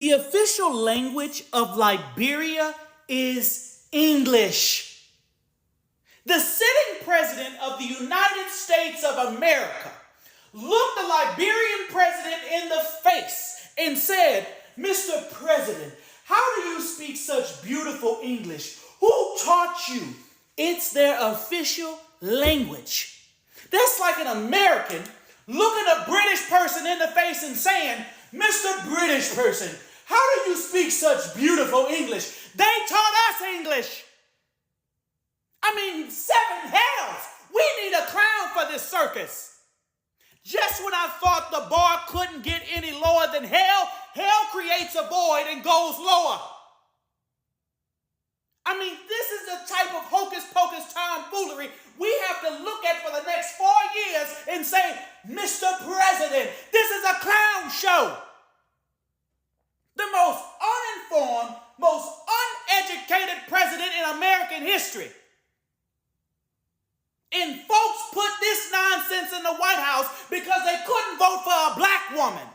The official language of Liberia is English. The sitting president of the United States of America looked the Liberian president in the face and said, "Mr. President, how do you speak such beautiful English? Who taught you?" It's their official language. That's like an American looking a British person in the face and saying, "Mr. British person, how do you speak such beautiful English? They taught us English." I mean, seven hells. We need a clown for this circus. Just when I thought the bar couldn't get any lower than hell, hell creates a void and goes lower. I mean, this is the type of hocus pocus tomfoolery we have to look at for the next 4 years and say, "Mr. President, this is a clown show." The most uninformed, most uneducated president in American history. And folks put this nonsense in the White House because they couldn't vote for a black woman.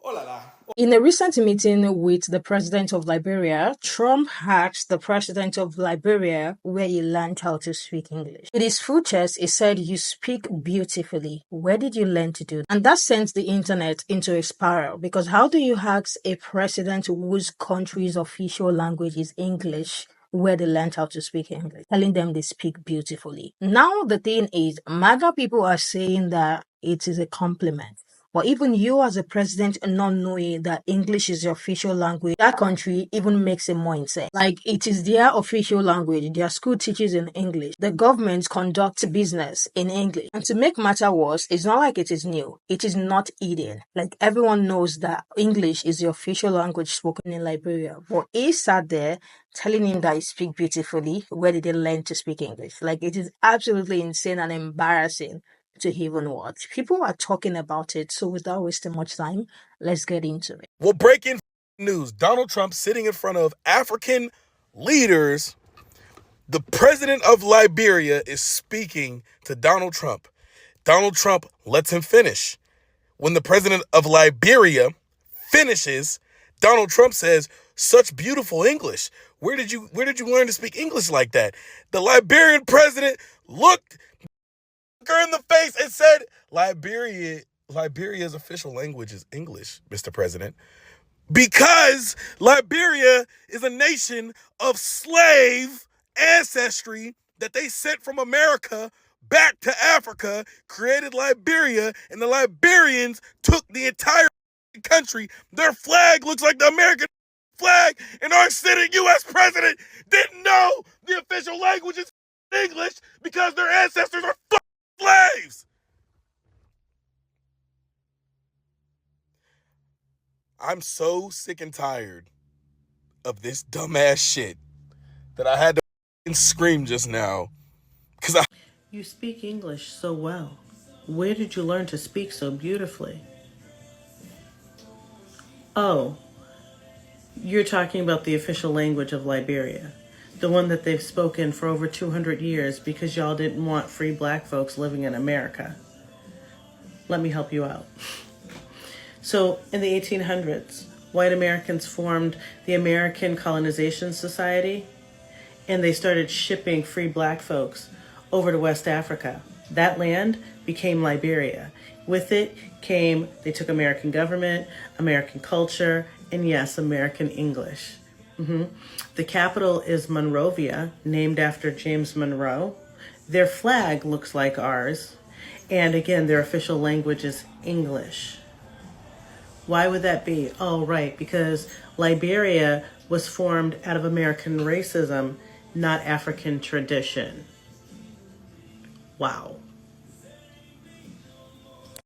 Oh la la. In a recent meeting with the president of Liberia, Trump asked the president of Liberia where he learned how to speak English. With his full chest, he said, "You speak beautifully. Where did you learn to do that?" And that sent the internet into a spiral, because how do you ask a president whose country's official language is English where they learned how to speak English, telling them they speak beautifully? Now the thing is, MAGA people are saying that it is a compliment. But even you as a president not knowing that English is your official language, that country even makes it more insane. Like, it is their official language. Their school teaches in English. The government conducts business in English. And to make matter worse, it's not like it is new. It is not hidden. Like, everyone knows that English is the official language spoken in Liberia. But he sat there telling him that he speaks beautifully. Where did he learn to speak English? Like, it is absolutely insane and embarrassing to even watch. People are talking about it, so without wasting much time, let's get into it. Well, breaking news. Donald Trump sitting in front of African leaders. The president of Liberia is speaking to Donald Trump. Donald Trump lets him finish. When the president of Liberia finishes, Donald Trump says, "Such beautiful English. Where did you learn to speak English like that?" The Liberian president looked her in the face and said, Liberia's official language is English, Mr. President, because Liberia is a nation of slave ancestry that they sent from America back to Africa, created Liberia, and the Liberians took the entire country. Their flag looks like the American flag, and our sitting U.S. president didn't know the official language is English because their ancestors are slaves. I'm so sick and tired of this dumbass shit that I had to scream just now. You speak English so well. Where did you learn to speak so beautifully? Oh, you're talking about the official language of Liberia. The one that they've spoken for over 200 years because y'all didn't want free black folks living in America. Let me help you out. So in the 1800s, white Americans formed the American Colonization Society, and they started shipping free black folks over to West Africa. That land became Liberia. With it came, they took American government, American culture, and yes, American English. The capital is Monrovia, named after James Monroe. Their flag looks like ours. And again, their official language is English. Why would that be? Oh, right, because Liberia was formed out of American racism, not African tradition. Wow.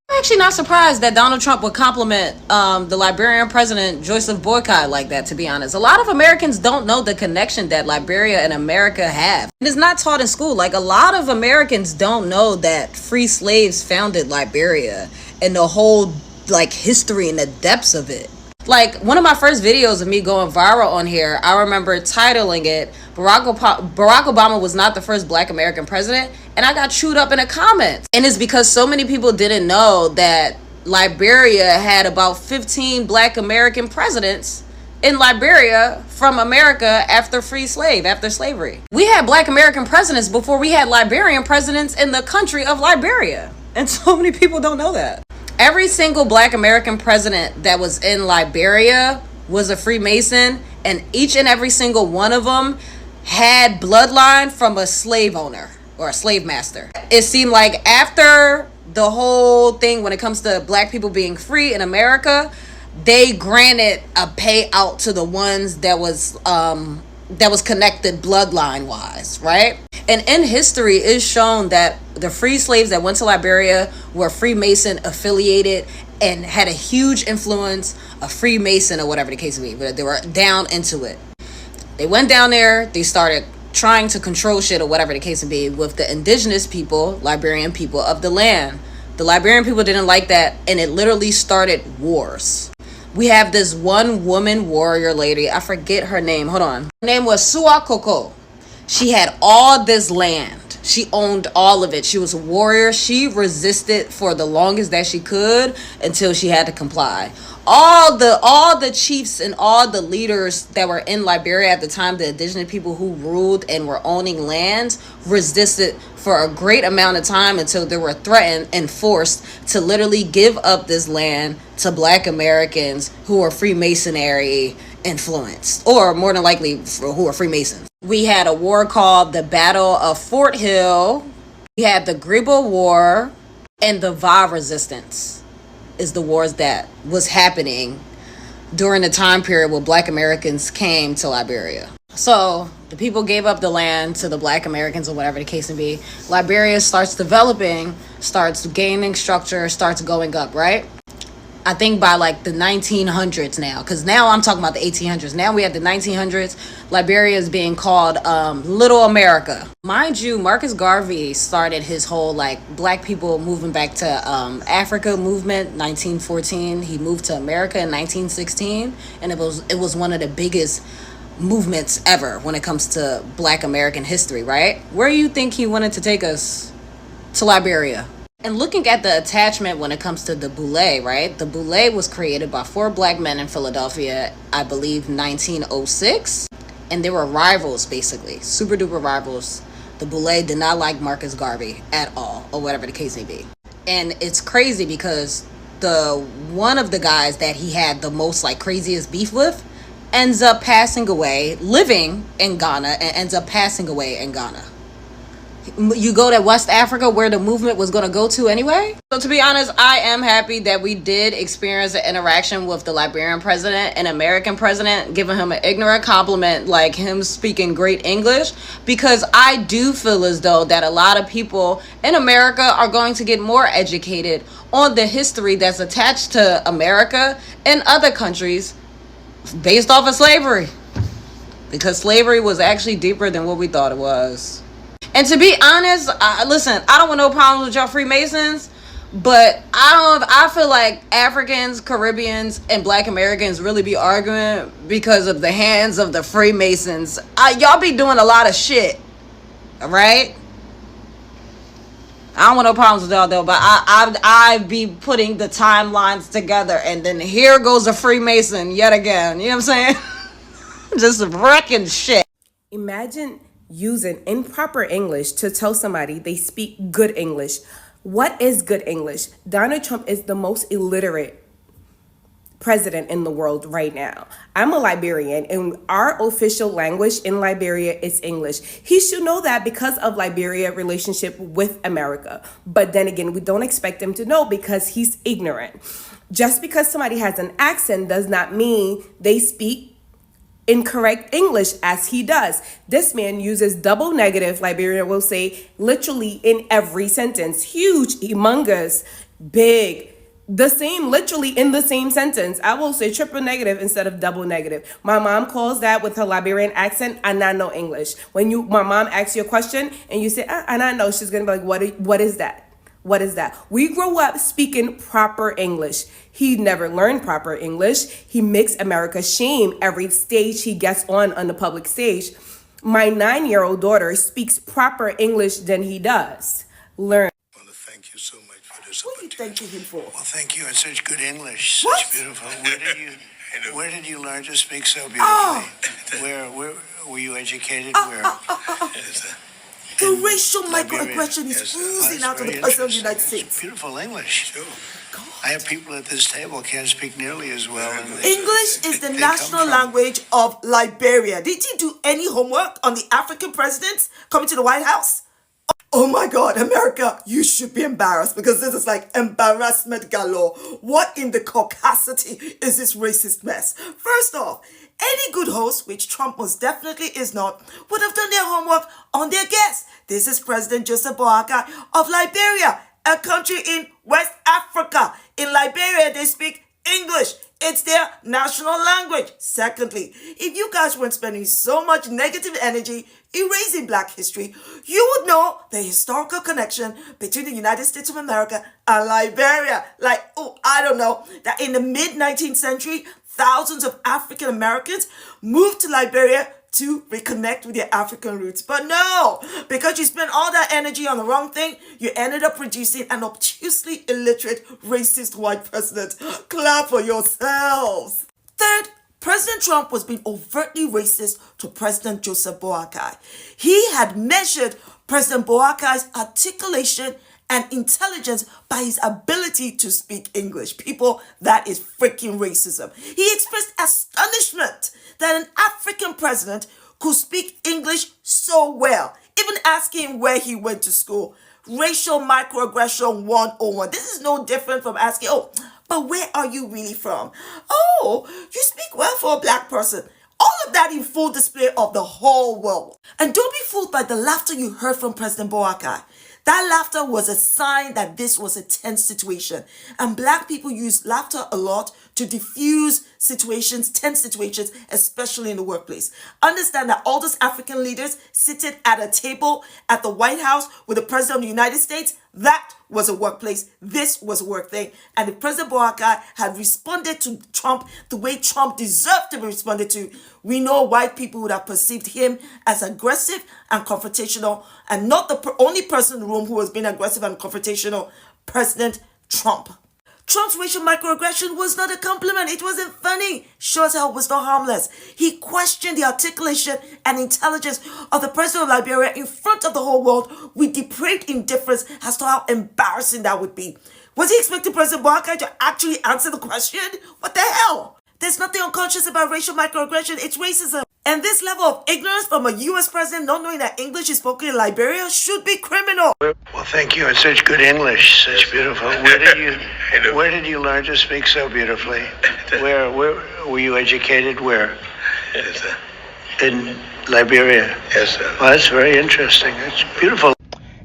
I'm actually not surprised that Donald Trump would compliment the Liberian president, Joseph Boycott, like that, to be honest. A lot of Americans don't know the connection that Liberia and America have. It is not taught in school. Like, a lot of Americans don't know that free slaves founded Liberia and the whole, like, history and the depths of it. Like, one of my first videos of me going viral on here, I remember titling it, Barack Obama was not the first black American president, and I got chewed up in the comments. And it's because so many people didn't know that Liberia had about 15 Black American presidents in Liberia from America after slavery. We had Black American presidents before we had Liberian presidents in the country of Liberia. And so many people don't know that. Every single Black American president that was in Liberia was a Freemason, and each and every single one of them had bloodline from a slave owner or a slave master. It seemed like after the whole thing, when it comes to Black people being free in America, they granted a payout to the ones that was connected bloodline wise, right? And in history, it's shown that the free slaves that went to Liberia were Freemason affiliated and had a huge influence, a Freemason or whatever the case may be, but they were down into it. They went down there, they started trying to control shit or whatever the case may be with the indigenous people, Liberian people of the land. The Liberian people didn't like that, and it literally started wars. We have this one woman warrior lady, I forget her name, hold on. Her name was Socio-political. She had all this land. She owned all of it. She was a warrior. She resisted for the longest that she could until she had to comply. All the chiefs and all the leaders that were in Liberia at the time, the indigenous people who ruled and were owning lands, resisted for a great amount of time until they were threatened and forced to literally give up this land to Black Americans who were Freemasonry influenced, or more than likely who were Freemasons. We had a war called the Battle of Fort Hill. We had the Gribble War, and the Va Resistance is the wars that was happening during the time period where Black Americans came to Liberia. So the people gave up the land to the Black Americans or whatever the case may be. Liberia starts developing, starts gaining structure, starts going up, right? I think by like the 1900s now, because now I'm talking about the 1800s. Now we have the 1900s. Liberia is being called Little America. Mind you, Marcus Garvey started his whole like Black people moving back to Africa movement, 1914. He moved to America in 1916, and it was one of the biggest movements ever when it comes to Black American history, right? Where do you think he wanted to take us? To Liberia. And looking at the attachment when it comes to the boule, right? The boule was created by 4 Black men in Philadelphia, I believe 1906. And they were rivals, basically. Super duper rivals. The boule did not like Marcus Garvey at all, or whatever the case may be. And it's crazy because one of the guys that he had the most like craziest beef with ends up passing away, living in Ghana, and ends up passing away in Ghana. You go to West Africa where the movement was going to go to anyway. So to be honest, I am happy that we did experience an interaction with the Liberian president and American president, giving him an ignorant compliment like him speaking great English, because I do feel as though that a lot of people in America are going to get more educated on the history that's attached to America and other countries based off of slavery, because slavery was actually deeper than what we thought it was. And to be honest, listen, I don't want no problems with y'all Freemasons, but I feel like Africans, Caribbeans, and Black Americans really be arguing because of the hands of the Freemasons. Y'all be doing a lot of shit, all right? I don't want no problems with y'all though, but I be putting the timelines together, and then here goes a Freemason yet again. You know what I'm saying? Just wrecking shit. Imagine using improper English to tell somebody they speak good English. What is good English? Donald Trump is the most illiterate president in the world right now. I'm a Liberian, and our official language in Liberia is English. He should know that because of Liberia's relationship with America. But then again, we don't expect him to know because he's ignorant. Just because somebody has an accent does not mean they speak incorrect English as he does. This man uses double negative, Liberian will say, literally in every sentence. Huge, humongous, big, the same, literally in the same sentence. I will say triple negative instead of double negative. My mom calls that with her Liberian accent, and I know English. When my mom asks you a question and you say, and I know, she's going to be like, what is that? What is that? We grow up speaking proper English. He never learned proper English. He makes America shame every stage he gets on the public stage. My 9-year-old daughter speaks proper English than he does. Learn. I want to thank you so much for What are you thanking him for? Well, thank you. It's such good English. What? Such beautiful. Where did you learn to speak so beautifully? Where were you educated? Where? The racial Liberia. microaggression is Yes, oozing out of the very President of the interesting. United It's States. beautiful English. Sure. I have people at this table can't speak nearly as well. English is the They national come from- language of Liberia. Did you do any homework on the African presidents coming to the White House? Oh my God, America, you should be embarrassed because this is like embarrassment galore. What in the caucasity is this racist mess? First off, any good host, which Trump most definitely is not, would have done their homework on their guests. This is President Joseph Boakai of Liberia, a country in West Africa. In Liberia, they speak English. It's their national language. Secondly, if you guys weren't spending so much negative energy erasing Black history, you would know the historical connection between the United States of America and Liberia. Like, I don't know, that in the mid-19th century, thousands of African Americans moved to Liberia to reconnect with their African roots. But no, because you spent all that energy on the wrong thing, you ended up producing an obtusely illiterate, racist white president. Clap for yourselves. Third, President Trump was being overtly racist to President Joseph Boakai. He had measured President Boakai's articulation and intelligence by his ability to speak English. People, that is freaking racism. He expressed astonishment that an African president could speak English so well, even asking where he went to school. Racial microaggression 101. This is no different from asking, but where are you really from? Oh, you speak well for a Black person. All of that in full display of the whole world. And don't be fooled by the laughter you heard from President Boakai. That laughter was a sign that this was a tense situation. And Black people use laughter a lot to diffuse situations, tense situations, especially in the workplace. Understand that all those African leaders seated at a table at the White House with the President of the United States, that was a workplace. This was a work thing. And if President Boakai had responded to Trump the way Trump deserved to be responded to, we know white people would have perceived him as aggressive and confrontational, and not the only person in the room who was being aggressive and confrontational, President Trump. Trump's racial microaggression was not a compliment. It wasn't funny. Sure as hell was not harmless. He questioned the articulation and intelligence of the president of Liberia in front of the whole world with depraved indifference as to how embarrassing that would be. Was he expecting President Blāck to actually answer the question? What the hell? There's nothing unconscious about racial microaggression. It's racism. And this level of ignorance from a U.S. president not knowing that English is spoken in Liberia should be criminal. Well, thank you. It's such good English. Such beautiful. Where did you learn to speak so beautifully? Where were you educated? Where? In Liberia. Yes, sir. Well, that's very interesting. It's beautiful.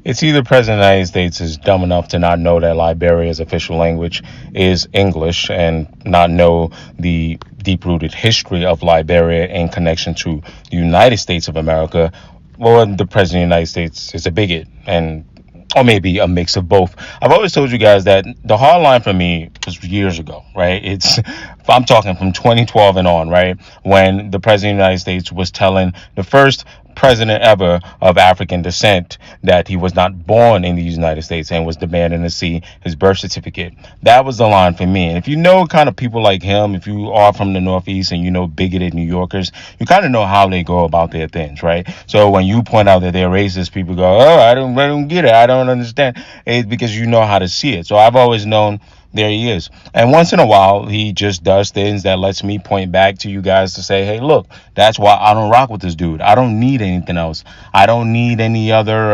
It's either President of the United States is dumb enough to not know that Liberia's official language is English and not know the deep-rooted history of Liberia in connection to the United States of America, or the President of the United States is a bigot, or maybe a mix of both. I've always told you guys that the hard line for me was years ago, right? I'm talking from 2012 and on, right? When the President of the United States was telling the first president ever of African descent that he was not born in the United States and was demanding to see his birth certificate. That was the line for me. And if you know kind of people like him, if you are from the Northeast and you know bigoted New Yorkers, you kind of know how they go about their things, right? So when you point out that they're racist, people go, oh, I don't get it. I don't understand. It's because you know how to see it. So I've always known there he is. And once in a while, he just does things that lets me point back to you guys to say, hey, look, that's why I don't rock with this dude. I don't need anything else. I don't need any other,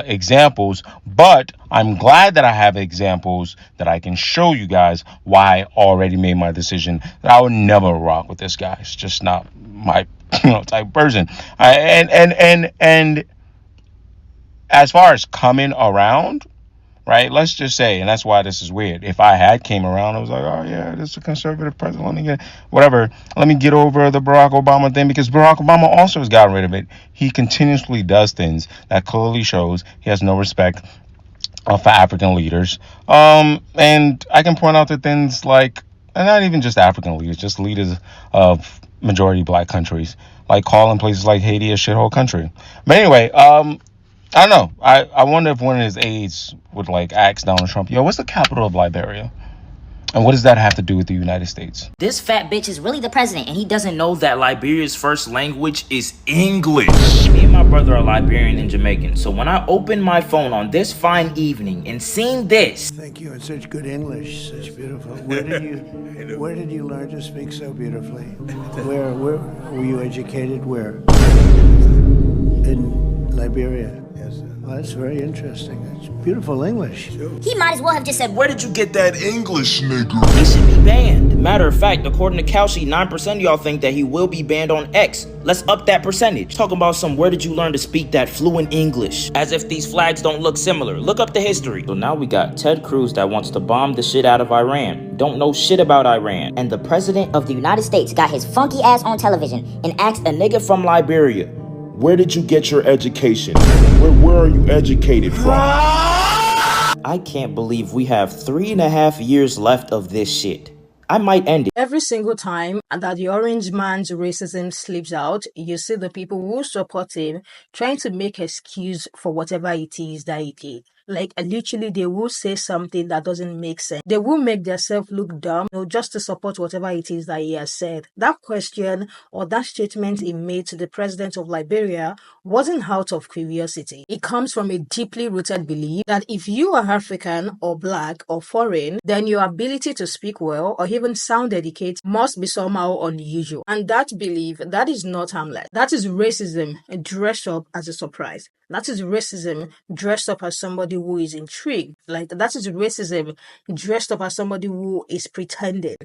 examples. But I'm glad that I have examples that I can show you guys why I already made my decision that I would never rock with this guy. It's just not my, type person. And as far as coming around, right, let's just say, and that's why this is weird. If I had came around, I was like, oh, yeah, this is a conservative president. Let me get over the Barack Obama thing, because Barack Obama also has gotten rid of it. He continuously does things that clearly shows he has no respect for African leaders. And I can point out that things like, and not even just African leaders, just leaders of majority Black countries, like calling places like Haiti a shithole country. But anyway, I don't know. I wonder if one of his aides would like ask Donald Trump, yo, what's the capital of Liberia? And what does that have to do with the United States? This fat bitch is really the president, and he doesn't know that Liberia's first language is English. Me and my brother are Liberian and Jamaican, so when I opened my phone on this fine evening and seen this... Thank you. It's such good English, such beautiful. Where did you learn to speak so beautifully? Where were you educated? Where? In Liberia. Yes. Well, that's very interesting. It's beautiful English. He might as well have just said, Where did you get that English, nigga? he should be banned. Matter of fact, according to Kalshi, 9% of y'all think that he will be banned on X. Let's up that percentage. Talking about some where did you learn to speak that fluent English? As if these flags don't look similar. Look up the history. So now we got Ted Cruz that wants to bomb the shit out of Iran. Don't know shit about Iran. And the president of the United States got his funky ass on television and asked a nigga from Liberia, where did you get your education? Where are you educated from? I can't believe we have 3.5 years left of this shit. I might end it. Every single time that the orange man's racism slips out, you see the people who support him trying to make excuse for whatever it is that he did. Like, literally, they will say something that doesn't make sense. They will make themselves look dumb, just to support whatever it is that he has said. That question or that statement he made to the president of Liberia wasn't out of curiosity. It comes from a deeply rooted belief that if you are African or Black or foreign, then your ability to speak well or even sound educated must be somehow unusual. And that belief, that is not harmless. That is racism dressed up as a surprise. That is racism dressed up as somebody who is intrigued. Like, that is racism dressed up as somebody who is pretending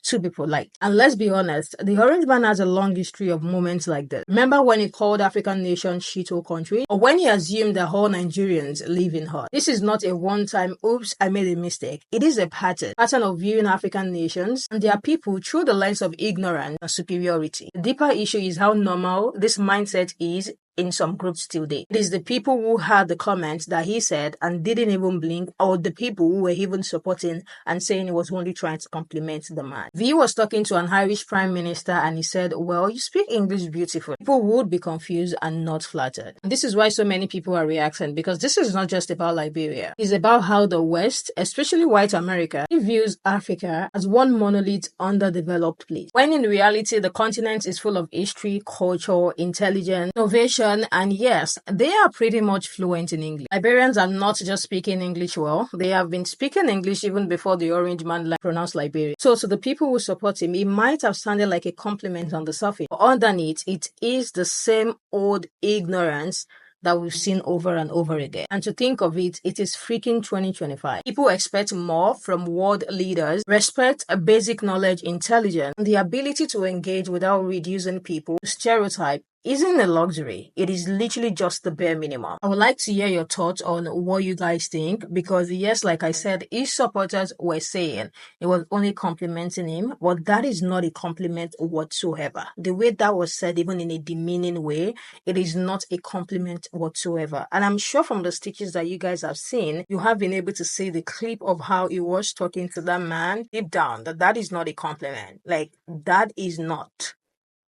to be polite. And let's be honest, the Orange Man has a long history of moments like this. Remember when he called African nations shithole country? Or when he assumed that all Nigerians live in hurt? This is not a one-time, oops, I made a mistake. It is a pattern of viewing African nations and their people through the lens of ignorance and superiority. The deeper issue is how normal this mindset is in some groups today. It is the people who heard the comments that he said and didn't even blink, or the people who were even supporting and saying he was only trying to compliment the man. V was talking to an Irish prime minister and he said, well, you speak English beautifully. People would be confused and not flattered. And this is why so many people are reacting, because this is not just about Liberia. It's about how the West, especially white America, views Africa as one monolith underdeveloped place. When in reality, the continent is full of history, culture, intelligence, innovation, and yes, they are pretty much fluent in English. Liberians are not just speaking English well, they have been speaking English even before the Orange Man pronounced Liberia. So to the people who support him, it might have sounded like a compliment on the surface, but underneath, it is the same old ignorance that we've seen over and over again. And to think of it, it is freaking 2025. People expect more from world leaders, respect, basic knowledge, intelligence, and the ability to engage without reducing people to stereotype isn't a luxury. It is literally just the bare minimum. I would like to hear your thoughts on what you guys think, because yes, like I said, his supporters were saying it was only complimenting him, but that is not a compliment whatsoever. The way that was said, even in a demeaning way, it is not a compliment whatsoever. And I'm sure from the stitches that you guys have seen, you have been able to see the clip of how he was talking to that man. Deep down, that is not a compliment. Like, that is not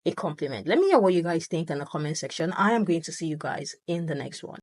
a compliment. Let me know what you guys think in the comment section. I am going to see you guys in the next one.